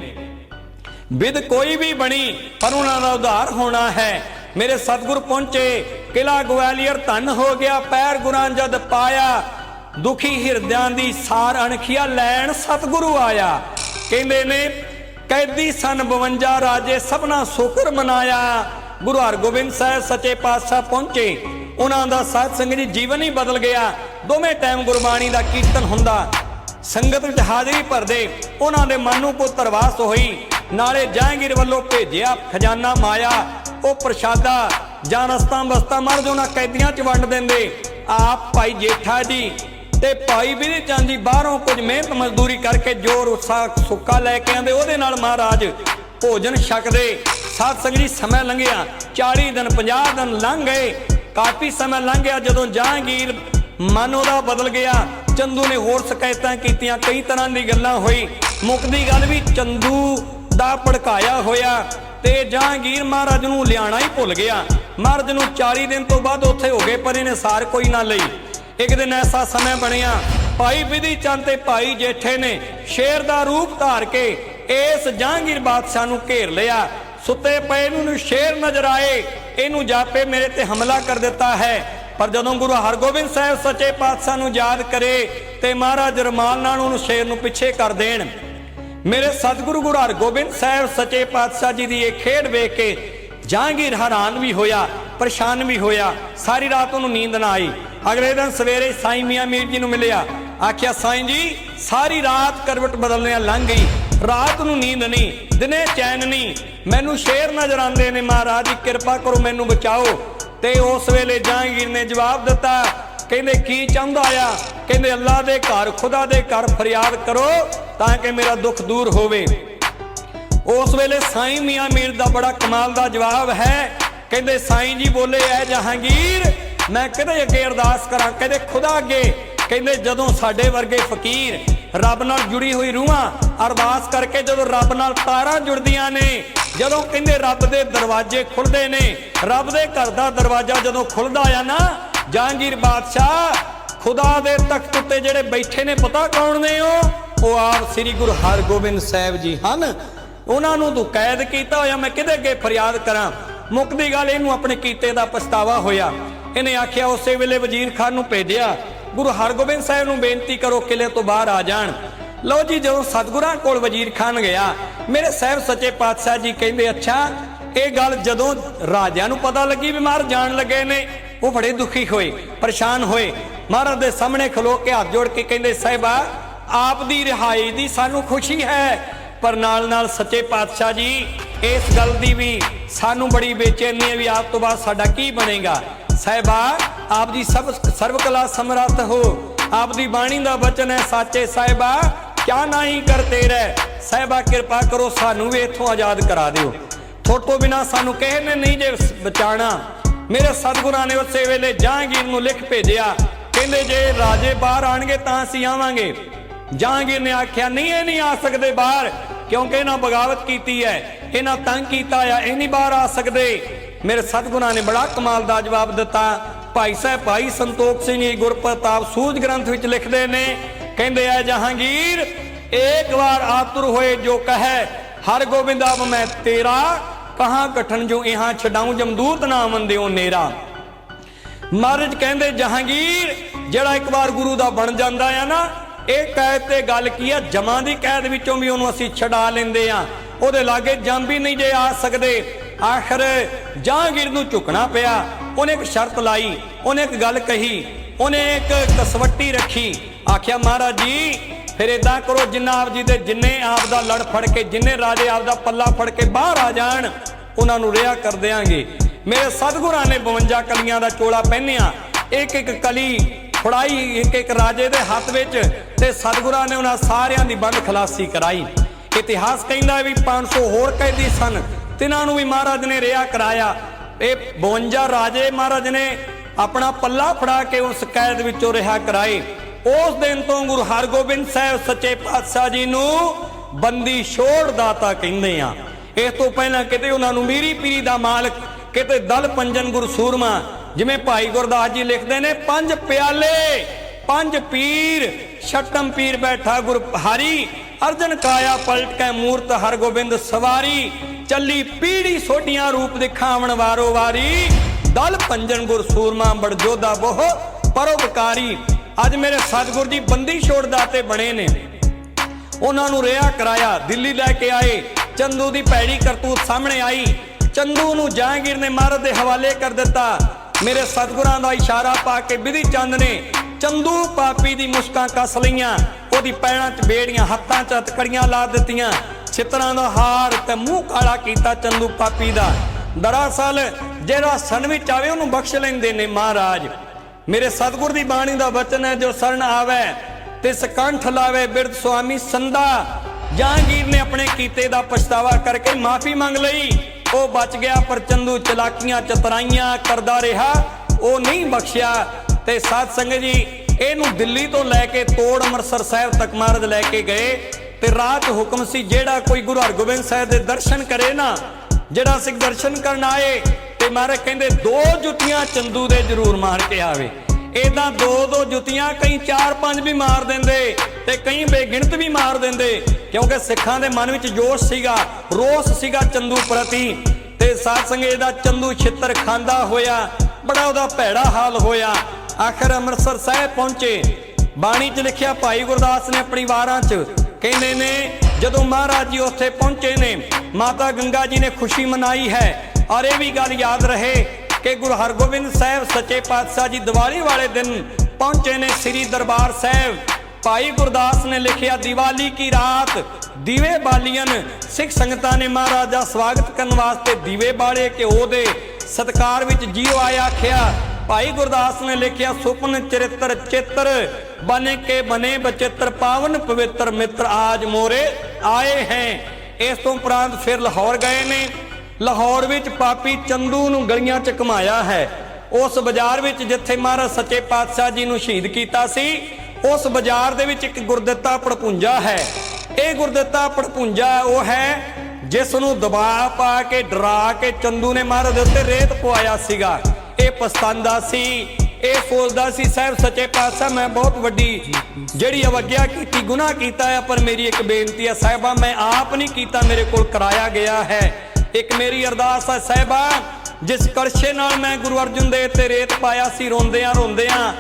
विद कोई भी बनी पर उन्हां दा उद्धार होना है। मेरे सतगुरु पहुंचे, किला ग्वालियर धन हो गया। पैर गुरां जद पाया, दुखी हिरदियां दी सार अणखिया लैन सतगुरु आया। कहंदे ने कैदी सन 52 राजे सबना शुक्र मनाया। गुरु हरगोबिंद साहब सच्चे पातशाह पहुंचे, उन्हां दा साध संगत जी जीवन ही बदल गया। दोवें टाइम गुरबाणी दा कीर्तन हुंदा, संगत विच हाਜ਼ਰੀ भरदे। उन्हां दे मन नूं पुत्रवास होई। नाले जहांगीर वल्लों भेजिया खजाना माया, ਉਹ ਪ੍ਰਸ਼ਾਦਾ ਜਾਂ ਰਸਤਾਂ ਬਸਤਾਂ ਮਰਦ ਉਹਨਾਂ ਕੈਦੀਆਂ 'ਚ ਵੰਡ ਦਿੰਦੇ। ਆਪ ਭਾਈ ਜੇਠਾ ਜੀ ਤੇ ਭਾਈ ਵੀਰ ਚੰਦ ਜੀ ਬਾਹਰੋਂ ਕੁਝ ਮਿਹਨਤ ਮਜ਼ਦੂਰੀ ਕਰਕੇ ਜੋ ਰੁੱਸਾ ਸੁੱਕਾ ਲੈ ਕੇ ਆਂਦੇ ਉਹਦੇ ਨਾਲ ਮਹਾਰਾਜ ਭੋਜਨ ਛਕਦੇ। ਸਾਧ ਸੰਗਤ ਜੀ ਸਮਾਂ ਲੰਘਿਆ, 40 ਦਿਨ 50 ਦਿਨ ਲੰਘ ਗਏ। ਕਾਫੀ ਸਮਾਂ ਲੰਘ ਗਿਆ। ਜਦੋਂ ਜਹਾਂਗੀਰ ਮਨ ਉਹਦਾ ਬਦਲ ਗਿਆ, ਚੰਦੂ ਨੇ ਹੋਰ ਸ਼ਿਕਾਇਤਾਂ ਕੀਤੀਆਂ, ਕਈ ਤਰ੍ਹਾਂ ਦੀ ਗੱਲਾਂ ਹੋਈ। ਮੁੱਕਦੀ ਗੱਲ ਵੀ ਚੰਦੂ ਦਾ ਭੜਕਾਇਆ ਹੋਇਆ ਤੇ ਜਹਾਂਗੀਰ महाराज ਨੂੰ ਲਿਆਣਾ ਹੀ ਭੁੱਲ ਗਿਆ। महाराज ਨੂੰ 40 ਦਿਨ ਤੋਂ ਬਾਅਦ ਉੱਥੇ ਹੋ ਗਏ ਪਰ ਇਹਨੇ ਸਾਰ ਕੋਈ ਨਾ ਲਈ। ਇੱਕ ਦਿਨ ਐਸਾ ਸਮਾਂ ਬਣਿਆ, ਭਾਈ ਵਿਧੀ ਚੰਦ ਤੇ ਭਾਈ ਜੇਠੇ ਨੇ ਸ਼ੇਰ ਦਾ ਰੂਪ ਧਾਰ ਕੇ ਇਸ ਜਹਾਂਗੀਰ ਬਾਦਸ਼ਾਹ ਨੂੰ ਘੇਰ ਲਿਆ। ਸੁੱਤੇ ਪਏ ਨੂੰ ਸ਼ੇਰ ਨਜ਼ਰ ਆਏ, ਇਹਨੂੰ ਜਾਪੇ ਮੇਰੇ ਤੇ ਹਮਲਾ ਕਰ ਦਿੱਤਾ ਹੈ। ਪਰ ਜਦੋਂ ਗੁਰੂ ਹਰਗੋਬਿੰਦ ਸਾਹਿਬ ਸੱਚੇ ਪਾਤਸ਼ਾਹ ਨੂੰ ਯਾਦ ਕਰੇ ਤੇ ਮਹਾਰਾਜ ਰਮਾਲ ਨਾਲ ਉਹਨੂੰ ਸ਼ੇਰ ਨੂੰ ਪਿੱਛੇ ਕਰ ਦੇਣ। मेरे सतगुरु गुरु हरगोबिंद साहब सच्चे पातशाह जी की यह खेड वेख के जहांगीर हैरान भी होया, परेशान भी होया। सारी रात उन्होंने नींद ना आई। अगले दिन सवेरे साईं मियाँ मीर जी को मिलिया, आख्या साईं जी सारी रात करवट बदलने लंघ गई, रात को नींद नहीं, दिने चैन नहीं, मैनू शेर नजर आते ने, महाराज जी कृपा करो मैनू बचाओ। ते उस वेले जहांगीर ने जवाब दिता, कहंदे की चाहुंदा आ? कहंदे अल्लाह दे घर खुदा दे घर फरियाद करो ताकि मेरा दुख दूर होवे। उस वेले साईं मियाँ मीर दा बड़ा कमाल दा जवाब है। कहंदे साईं जी बोले ऐ जहांगीर मैं किहदे अगे अरदास करा? कहंदे खुदा अगे। कहंदे जदों साडे वर्गे फकीर रब नाल जुड़ी हुई रूहां अरदास करके जदों रब नाल तारां जुड़दियां ने, जदों कहंदे रब दे दरवाजे खुलदे ने, रब दे घर दा दरवाजा जदों खुलदा आ ना, जहांगीर बादशाह खुदा दे तख्त उत्ते जेड़े बैठे ने पता कौन ने? ओ आप श्री गुरु हरगोबिंद साहब जी हन। उन्हां नूं तूं कैद कीता होया, मैं किहदे अगे फरियाद करां? मुकदी गल इहनूं अपने कीते दा पछतावा होया। इहने आख्या उसे वेले वजीर खान नूं भेजिया, गुरु हरगोबिंद साहब नूं बेनती करो किले तो बाहर आ जाण। लो जी जदों सतगुरां कोल वजीर खान गया, मेरे साहब सच्चे पातशाह जी कहंदे अच्छा ये गल जदों राजिਆਂ नूं पता लगी भी मार जान लगे ने, वो बड़े दुखी होए, परेशान होए। महाराज दे सामने खलो के हाथ जोड़ के कहंदे साहिबा आप दी रिहाई दी सानू खुशी है, पर नाल नाल सच्चे पातशाह जी इस गल दी भी सानू बड़ी बेचैनी है भी आप तो बाद साडा की बनेगा। साहिबा आप जी सब सर्वकला समर्थ हो, आप दी बाणी दा वचन है साचे, साहिबा क्या नहीं करते रह। साहिबा कृपा करो सानू भी इथों आजाद करा दिओ, थोड़े तो बिना सानू किसी ने नहीं जे बचाना। मेरे सतगुरां ने उस वेले जहांगीर नूं लिख भेजिया, कहंदे जे राजे बाहर आणगे तां असीं आवांगे। जहांगीर ने आख्या नहीं ये नहीं आ सकते बाहर, क्योंकि इन्हां बगावत कीती है, इन्हां तंग कीता है, ये नहीं बाहर आ सकते। मेरे सतगुरां ने बड़ा कमाल दा जवाब दिता। भाई साहब भाई संतोख सिंह जी गुरप्रताप सूझ ग्रंथ विच लिखदे ने, कहंदे आ जहांगीर एक बार आतुर होए जो कहे हरगोबिंद अब मैं तेरा, कहाँ कठन जो यहाँ छडाऊं जमदूत ना मंदिओ नेरा। महाराज कहंदे जहांगीर जेड़ा एक बार गुरु दा बन जांदा है ना, ਇਹ कैद ते गल की है, जमां दी कैद विचों भी उहनूं असीं छड़ा लैंदे आ, ਉਹਦੇ लागे जम भी नहीं जे आ सकदे। आखिर जहांगीर नूं झुकना पिया। ਉਹਨੇ एक शर्त लाई, ਉਹਨੇ एक गल कही, ਉਹਨੇ एक कसवट्टी रखी। आख्या महाराज जी फिर इदां करो जिन्ना आप जी दे जिन्ने आप दा लड़ फड़ के जिन्ने राजे आप दा पल्ला फड़ के बाहर आ जाण उन्हां नूं रिहा कर देंगे। मेरे सतगुरां ने 52 कलियां दा चोला पहनिया, एक एक कली फड़ाई एक एक राजे दे हत्थ विच ਤੇ ਸਤਿਗੁਰਾਂ ਨੇ ਉਹਨਾਂ ਸਾਰਿਆਂ ਦੀ ਬੰਦ ਖਲਾਸੀ ਕਰਾਈ। ਇਤਿਹਾਸ ਕਹਿੰਦਾ ਵੀ 500 ਹੋਰ ਕੈਦੀ ਸਨ, ਤਿਨਾਂ ਨੂੰ ਵੀ ਮਹਾਰਾਜ ਨੇ ਰਿਹਾ ਕਰਾਇਆ। ਇਹ 52 ਰਾਜੇ ਮਹਾਰਾਜ ਨੇ ਆਪਣਾ ਪੱਲਾ ਫੜਾ ਕੇ ਉਸ ਕੈਦ ਵਿੱਚੋਂ ਰਿਹਾ ਕਰਾਏ। ਉਸ ਦਿਨ ਤੋਂ ਗੁਰੂ ਹਰਗੋਬਿੰਦ ਸਾਹਿਬ ਸੱਚੇ ਪਾਤਸ਼ਾਹ ਜੀ ਨੂੰ ਬੰਦੀ ਛੋੜ ਦਾਤਾ ਕਹਿੰਦੇ ਆ। ਇਸ ਤੋਂ ਪਹਿਲਾਂ ਕਿਤੇ ਉਹਨਾਂ ਨੂੰ ਮੀਰੀ ਪੀਰੀ ਦਾ ਮਾਲਕ, ਕਿਤੇ ਦਲ ਪੰਜਨ ਗੁਰੂ ਸੂਰਮਾ, ਜਿਵੇਂ ਭਾਈ ਗੁਰਦਾਸ ਜੀ ਲਿਖਦੇ ਨੇ, 5 ਪਿਆਲੇ 5 ਪੀਰ, ਛਟਮ ਪੀਰ ਬੈਠਾ ਗੁਰ ਹਰੀ, ਅਰਜਨ ਕਾਇਆ ਪਲਟ ਕੇ ਮੂਰਤ ਹਰਗੋਬਿੰਦ ਸਵਾਰੀ, ਚੱਲੀ ਪੀੜੀ ਸੋਢੀਆਂ ਰੂਪ ਦਿਖਾਵਣ ਵਾਰੋ ਵਾਰੀ, ਦਲ ਪੰਜਨ ਗੁਰ ਸੂਰਮਾ ਬੜ ਜੋਧਾ ਬਹੁ ਪਰਉਪਕਾਰੀ। ਅੱਜ ਮੇਰੇ ਸਤਿਗੁਰ ਜੀ ਬੰਦੀ ਛੋੜ ਦਾਤੇ ਬਣੇ ਨੇ। ਉਹਨਾਂ ਨੂੰ ਰਿਹਾ ਕਰਾਇਆ, ਦਿੱਲੀ ਲੈ ਕੇ ਆਏ। ਚੰਦੂ ਦੀ ਭੈੜੀ ਕਰਤੂਤ ਸਾਹਮਣੇ ਆਈ। ਚੰਦੂ ਨੂੰ ਜਹਾਂਗੀਰ ਨੇ ਮਹਾਰਾਜ ਦੇ ਹਵਾਲੇ ਕਰ ਦਿੱਤਾ। ਮੇਰੇ ਸਤਿਗੁਰਾਂ ਦਾ ਇਸ਼ਾਰਾ ਪਾ ਕੇ ਬਿਧੀ ਚੰਦ ਨੇ ਚੰਦੂ ਪਾਪੀ ਦੀ ਮੁਸ਼ਕਾਂ ਕੱਸ ਲਈਆਂ, ਉਹਦੀ ਪੈਰਾਂ 'ਚ ਬੇੜੀਆਂ, ਹੱਥਾਂ 'ਚ ਹਥਕੜੀਆਂ ਲਾ ਦਿੱਤੀਆਂ, ਛਿੱਤਰਾਂ ਦਾ ਹਾਰ ਤੇ ਮੂੰਹ ਕਾਲਾ ਕੀਤਾ ਚੰਦੂ ਪਾਪੀ ਦਾ। ਦਰਅਸਲ ਜਿਹੜਾ ਸਨ ਵਿੱਚ ਆਵੇ ਉਹਨੂੰ ਬਖਸ਼ ਲੈਂਦੇ ਨੇ ਮਹਾਰਾਜ। ਮੇਰੇ ਸਤਿਗੁਰ ਦੀ ਬਾਣੀ ਦਾ ਵਚਨ ਹੈ, ਜੋ ਸ਼ਰਨ ਆਵੇ ਤਿਸ ਕੰਠ ਲਾਵੇ ਬਿਰਧ ਸੁਆਮੀ ਸੰਦਾ। ਜਹਾਂਗੀਰ ਨੇ ਆਪਣੇ ਕੀਤੇ ਦਾ ਪਛਤਾਵਾ ਕਰਕੇ ਮਾਫੀ ਮੰਗ ਲਈ, ਉਹ ਬਚ ਗਿਆ। ਪਰ ਚੰਦੂ ਚਲਾਕੀਆਂ ਚਤਰਾਈਆਂ ਕਰਦਾ ਰਿਹਾ, ਉਹ ਨਹੀਂ ਬਖਸ਼ਿਆ। ਤੇ ਸਾਧ ਸੰਗਤ ਜੀ, ਇਹਨੂੰ ਦਿੱਲੀ ਤੋਂ ਲੈ ਕੇ ਤੋੜ ਅੰਮ੍ਰਿਤਸਰ ਸਾਹਿਬ ਤੱਕ ਮਹਾਰਾਜ ਲੈ ਕੇ ਗਏ। ਤੇ ਰਾਹ 'ਚ ਹੁਕਮ ਸੀ, ਜਿਹੜਾ ਕੋਈ ਗੁਰੂ ਹਰਗੋਬਿੰਦ ਸਾਹਿਬ ਦੇ ਦਰਸ਼ਨ ਕਰੇ ਨਾ, ਜਿਹੜਾ ਸਿੱਖ ਦਰਸ਼ਨ ਕਰਨ ਆਏ, ਤੇ ਮਹਾਰਾਜ ਕਹਿੰਦੇ 2 ਜੁੱਤੀਆਂ ਚੰਦੂ ਦੇ ਜ਼ਰੂਰ ਮਾਰ ਕੇ ਆਵੇ। ਇਦਾਂ 2-2 ਜੁੱਤੀਆਂ, ਕਈ 4-5 ਵੀ ਮਾਰ ਦਿੰਦੇ ਤੇ ਕਈ ਬੇਗਿਣਤ ਵੀ ਮਾਰ ਦਿੰਦੇ, ਕਿਉਂਕਿ ਸਿੱਖਾਂ ਦੇ ਮਨ ਵਿੱਚ ਜੋਸ਼ ਸੀਗਾ, ਰੋਸ ਸੀਗਾ ਚੰਦੂ ਪ੍ਰਤੀ। ਤੇ ਸਾਧ ਸੰਗਤ ਦਾ ਚੰਦੂ ਛਿੱਤਰ ਖਾਂਦਾ ਹੋਇਆ, ਬੜਾ ਉਹਦਾ ਭੈੜਾ ਹਾਲ ਹੋਇਆ। ਆਖਰ ਅੰਮ੍ਰਿਤਸਰ ਸਾਹਿਬ ਪਹੁੰਚੇ। ਬਾਣੀ 'ਚ ਲਿਖਿਆ, ਭਾਈ ਗੁਰਦਾਸ ਨੇ ਆਪਣੀ ਵਾਰਾਂ 'ਚ ਕਹਿੰਦੇ ਨੇ, ਜਦੋਂ ਮਹਾਰਾਜ ਜੀ ਉੱਥੇ ਪਹੁੰਚੇ ਨੇ, ਮਾਤਾ ਗੰਗਾ ਜੀ ਨੇ ਖੁਸ਼ੀ ਮਨਾਈ ਹੈ। ਔਰ ਇਹ ਵੀ ਗੱਲ ਯਾਦ ਰਹੇ ਕਿ ਗੁਰੂ ਹਰਗੋਬਿੰਦ ਸਾਹਿਬ ਸੱਚੇ ਪਾਤਸ਼ਾਹ ਜੀ ਦੀਵਾਲੀ ਵਾਲੇ ਦਿਨ ਪਹੁੰਚੇ ਨੇ ਸ੍ਰੀ ਦਰਬਾਰ ਸਾਹਿਬ। ਭਾਈ ਗੁਰਦਾਸ ਨੇ ਲਿਖਿਆ, ਦੀਵਾਲੀ ਕੀ ਰਾਤ ਦੀਵੇ ਬਾਲੀਅਨ। ਸਿੱਖ ਸੰਗਤਾਂ ਨੇ ਮਹਾਰਾਜ ਦਾ ਸਵਾਗਤ ਕਰਨ ਵਾਸਤੇ ਦੀਵੇ ਬਾਲੇ, ਘਿਓ ਦੇ ਸਤਕਾਰ ਵਿੱਚ ਜੀਓ ਆਇਆ ਆਖਿਆ। ਭਾਈ ਗੁਰਦਾਸ ਨੇ ਲਿਖਿਆ, ਸੁਪਨ ਚਰਿੱਤਰ ਚਿੱਤਰ ਬਨੇ ਕੇ ਬਨੇ ਬਚਿੱਤਰ, ਪਾਵਨ ਪਵਿੱਤਰ ਮਿੱਤਰ ਆਜ ਮੋਰੇ ਆਏ ਹੈ। ਇਸ ਤੋਂ ਉਪਰੰਤ ਫਿਰ ਲਾਹੌਰ ਗਏ ਨੇ। ਲਾਹੌਰ ਵਿੱਚ ਪਾਪੀ ਚੰਦੂ ਨੂੰ ਗਲੀਆਂ 'ਚ ਘੁਮਾਇਆ ਹੈ। ਉਸ ਬਾਜ਼ਾਰ ਵਿੱਚ ਜਿੱਥੇ ਮਹਾਰਾਜ ਸੱਚੇ ਪਾਤਸ਼ਾਹ ਜੀ ਨੂੰ ਸ਼ਹੀਦ ਕੀਤਾ ਸੀ, ਉਸ ਬਾਜ਼ਾਰ ਦੇ ਵਿੱਚ ਇੱਕ ਗੁਰਦਿੱਤਾ ਪੜਪੁੰਜਾ ਹੈ। ਇਹ ਗੁਰਦਿੱਤਾ ਪੜਪੁੰਜਾ ਉਹ ਹੈ ਜਿਸ ਨੂੰ ਦਬਾਅ ਪਾ ਕੇ, ਡਰਾ ਕੇ ਚੰਦੂ ਨੇ ਮਹਾਰਾਜ ਦੇ ਉੱਤੇ ਰੇਤ ਪਵਾਇਆ ਸੀਗਾ। ਇਹ ਪਛਤਾਉਂਦਾ ਸੀ, ਇਹ ਸੋਚਦਾ ਸੀ, ਸਾਹਿਬ ਸੱਚੇ ਪਾਤਸ਼ਾਹ ਮੈਂ ਬਹੁਤ ਵੱਡੀ ਜਿਹੜੀ ਅਵਗਿਆ ਕੀਤੀ, ਗੁਨਾਹ ਕੀਤਾ ਹੈ, ਪਰ ਮੇਰੀ ਇੱਕ ਬੇਨਤੀ ਹੈ ਸਾਹਿਬਾ, ਮੈਂ ਆਪ ਨਹੀਂ ਕੀਤਾ, ਮੇਰੇ ਕੋਲ ਕਰਾਇਆ ਗਿਆ ਹੈ। ਇੱਕ ਮੇਰੀ ਅਰਦਾਸ ਹੈ ਸਾਹਿਬਾ, ਜਿਸ ਕੜਛੇ ਨਾਲ ਮੈਂ ਗੁਰੂ ਅਰਜਨ ਦੇਵ ਤੇ ਰੇਤ ਪਾਇਆ ਸੀ, ਰੋਂਦਿਆਂ ਰੋਂਦਿਆਂ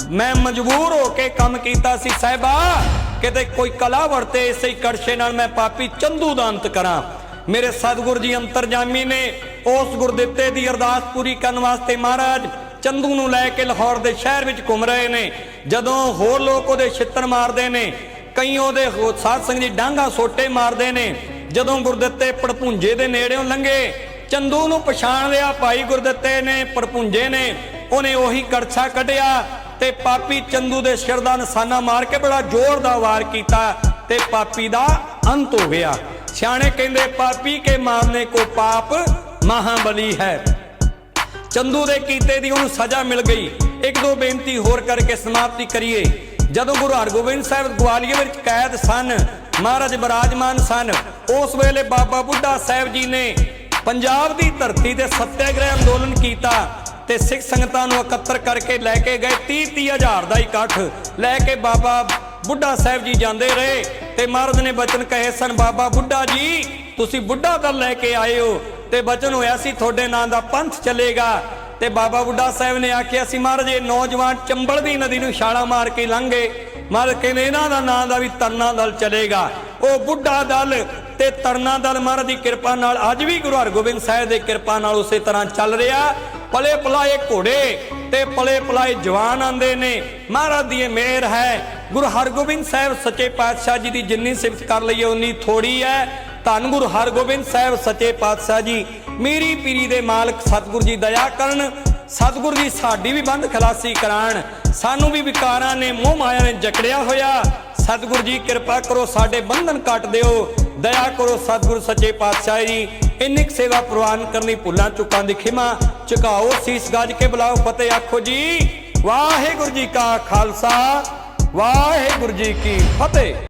ਮੈਂ ਮਜਬੂਰ ਹੋ ਕੇ ਕੰਮ ਕੀਤਾ ਸੀ ਸਾਹਿਬਾ, ਕਿਤੇ ਕੋਈ ਕਲਾ ਵਰਤੇ, ਇਸੇ ਕੜਛੇ ਨਾਲ ਮੈਂ ਪਾਪੀ ਚੰਦੂ ਦਾ ਅੰਤ ਕਰਾਂ। ਮੇਰੇ ਸਤਿਗੁਰ ਜੀ ਅੰਤਰਜਾਮੀ ਨੇ ਉਸ ਗੁਰਦਿੱਤੇ ਦੀ ਅਰਦਾਸ ਪੂਰੀ ਕਰਨ ਵਾਸਤੇ ਮਹਾਰਾਜ ਚੰਦੂ ਨੂੰ ਲੈ ਕੇ ਲਾਹੌਰ ਦੇ ਸ਼ਹਿਰ ਵਿੱਚ ਘੁੰਮ ਰਹੇ ਨੇ। ਜਦੋਂ ਹੋਰ ਲੋਕ ਉਹਦੇ ਛਿੱਤਰ ਮਾਰਦੇ ਨੇ, ਕਈ ਉਹਦੇ ਸਾਧ ਸੰਗਤ ਜੀ ਡਾਂਗਾ ਸੋਟੇ ਮਾਰਦੇ ਨੇ, ਜਦੋਂ ਗੁਰਦਿੱਤੇ ਪੜਪੁੰਜੇ ਦੇ ਨੇੜਿਓਂ ਲੰਘੇ, ਚੰਦੂ ਨੂੰ ਪਛਾਣ ਲਿਆ ਭਾਈ ਗੁਰਦਿੱਤੇ ਨੇ, ਪੜਪੁੰਜੇ ਨੇ। ਉਹਨੇ ਉਹੀ ਕੜਛਾ ਕੱਢਿਆ ਤੇ ਪਾਪੀ ਚੰਦੂ ਦੇ ਸਿਰ ਦਾ ਨਿਸ਼ਾਨਾ ਮਾਰ ਕੇ ਬੜਾ ਜ਼ੋਰ ਦਾ ਵਾਰ ਕੀਤਾ ਤੇ ਪਾਪੀ ਦਾ ਅੰਤ ਹੋ ਗਿਆ। ਸਿਆਣੇ ਕਹਿੰਦੇ, ਪਾਪੀ ਕੇ ਮਾਰਨੇ ਕੋ ਪਾਪ ਮਹਾਬਲੀ ਹੈ। ਚੰਦੂ ਦੇ ਕੀਤੇ ਦੀ ਉਹਨੂੰ ਸਜ਼ਾ ਮਿਲ ਗਈ। ਇੱਕ ਦੋ ਬੇਨਤੀ ਹੋਰ ਕਰਕੇ ਸਮਾਪਤੀ ਕਰੀਏ। ਜਦੋਂ ਗੁਰੂ ਹਰਗੋਬਿੰਦ ਸਾਹਿਬ ਗਵਾਲੀਅਰ ਵਿੱਚ ਕੈਦ ਸਨ, ਮਹਾਰਾਜ ਬਿਰਾਜਮਾਨ ਸਨ, ਉਸ ਵੇਲੇ ਬਾਬਾ ਬੁੱਢਾ ਸਾਹਿਬ ਜੀ ਨੇ ਪੰਜਾਬ ਦੀ ਧਰਤੀ ਤੇ ਸੱਤਿਆਗ੍ਰਹਿ ਅੰਦੋਲਨ ਕੀਤਾ ਤੇ ਸਿੱਖ ਸੰਗਤਾਂ ਨੂੰ ਇਕੱਤਰ ਕਰਕੇ ਲੈ ਕੇ ਗਏ। 30-30 ਹਜ਼ਾਰ ਦਾ ਇਕੱਠ ਲੈ ਕੇ ਬਾਬਾ ਬੁੱਢਾ ਸਾਹਿਬ ਜੀ ਜਾਂਦੇ ਰਹੇ ਤੇ ਮਹਾਰਾਜ ਨੇ ਬਚਨ ਕਹੇ ਸਨ, ਬਾਬਾ ਬੁੱਢਾ ਜੀ ਤੁਸੀਂ ਬੁੱਢਾ ਦਲ ਲੈ ਕੇ ਆਏ ਹੋ ਤੇ ਬਚਨ ਹੋਇਆ ਸੀ ਤੁਹਾਡੇ ਨਾਂ ਦਾ ਪੰਥ ਚੱਲੇਗਾ। ਤੇ ਬਾਬਾ ਬੁੱਢਾ ਸਾਹਿਬ ਨੇ ਆਖਿਆ ਸੀ, ਮਹਾਰਾਜ ਇਹ ਨੌਜਵਾਨ ਚੰਬਲ ਦੀ ਨਦੀ ਨੂੰ ਛਾਲਾ ਮਾਰ ਕੇ ਲੰਘੇ। ਮਹਾਰਾਜ ਕਹਿੰਦੇ ਇਹਨਾਂ ਦਾ ਨਾਂ ਦਾ ਵੀ ਤਰਨਾ ਦਲ ਚੱਲੇਗਾ। ਉਹ ਬੁੱਢਾ ਦਲ ਤੇ ਤਰਨਾ ਦਲ ਮਹਾਰਾਜ ਦੀ ਕਿਰਪਾ ਨਾਲ ਅੱਜ ਵੀ ਗੁਰੂ ਹਰਗੋਬਿੰਦ ਸਾਹਿਬ ਦੀ ਕਿਰਪਾ ਨਾਲ ਉਸੇ ਤਰ੍ਹਾਂ ਚੱਲ ਰਿਹਾ। ਪਲੇ ਪਲਾਏ ਘੋੜੇ ਤੇ ਪਲੇ ਪਲਾਏ ਜਵਾਨ ਆਂਦੇ ਨੇ, ਮਹਾਰਾਜ ਦੀ ਮਿਹਰ ਹੈ। ਗੁਰੂ ਹਰਗੋਬਿੰਦ ਸਾਹਿਬ ਸੱਚੇ ਪਾਤਸ਼ਾਹ ਜੀ ਦੀ ਜਿੰਨੀ ਸਿਫਤ ਕਰ ਲਈਏ ਉਨੀ ਥੋੜੀ ਹੈ। ਧੰਨ ਗੁਰੂ ਹਰਗੋਬਿੰਦ ਸਾਹਿਬ ਸੱਚੇ ਪਾਤਸ਼ਾਹ ਜੀ, ਮੀਰੀ ਪੀਰੀ ਦੇ ਮਾਲਕ ਸਤਿਗੁਰੂ ਜੀ ਦਇਆ ਕਰਨ। ਸਤਿਗੁਰੂ ਜੀ ਸਾਡੀ ਵੀ ਬੰਦ ਖਲਾਸੀ ਕਰਾਣ। ਸਾਨੂੰ ਵੀ ਵਿਕਾਰਾਂ ਨੇ ਮੋਹ ਮਾਇਆ ਨੇ ਜਕੜਿਆ ਹੋਇਆ। ਸਤਿਗੁਰੂ ਜੀ ਕਿਰਪਾ ਕਰੋ ਸਾਡੇ ਬੰਧਨ ਕੱਟ ਦਿਓ। ਦਇਆ ਕਰੋ ਸਤਿਗੁਰੂ ਸੱਚੇ ਪਾਤਸ਼ਾਹ ਜੀ। ਇੰਨੀ ਕੁ ਸੇਵਾ ਪ੍ਰਵਾਨ ਕਰਨੀ, ਭੁੱਲਾਂ ਚੁੱਕਾਂ ਦੀ ਖਿਮਾ ਝੁਕਾਓ, ਸੀਸ ਗੱਜ ਕੇ ਬੁਲਾਓ, ਫਤਿਹ ਆਖੋ ਜੀ। ਵਾਹਿਗੁਰੂ ਜੀ ਕਾ ਖਾਲਸਾ, ਵਾਹਿਗੁਰੂ ਜੀ ਕੀ ਫਤਿਹ।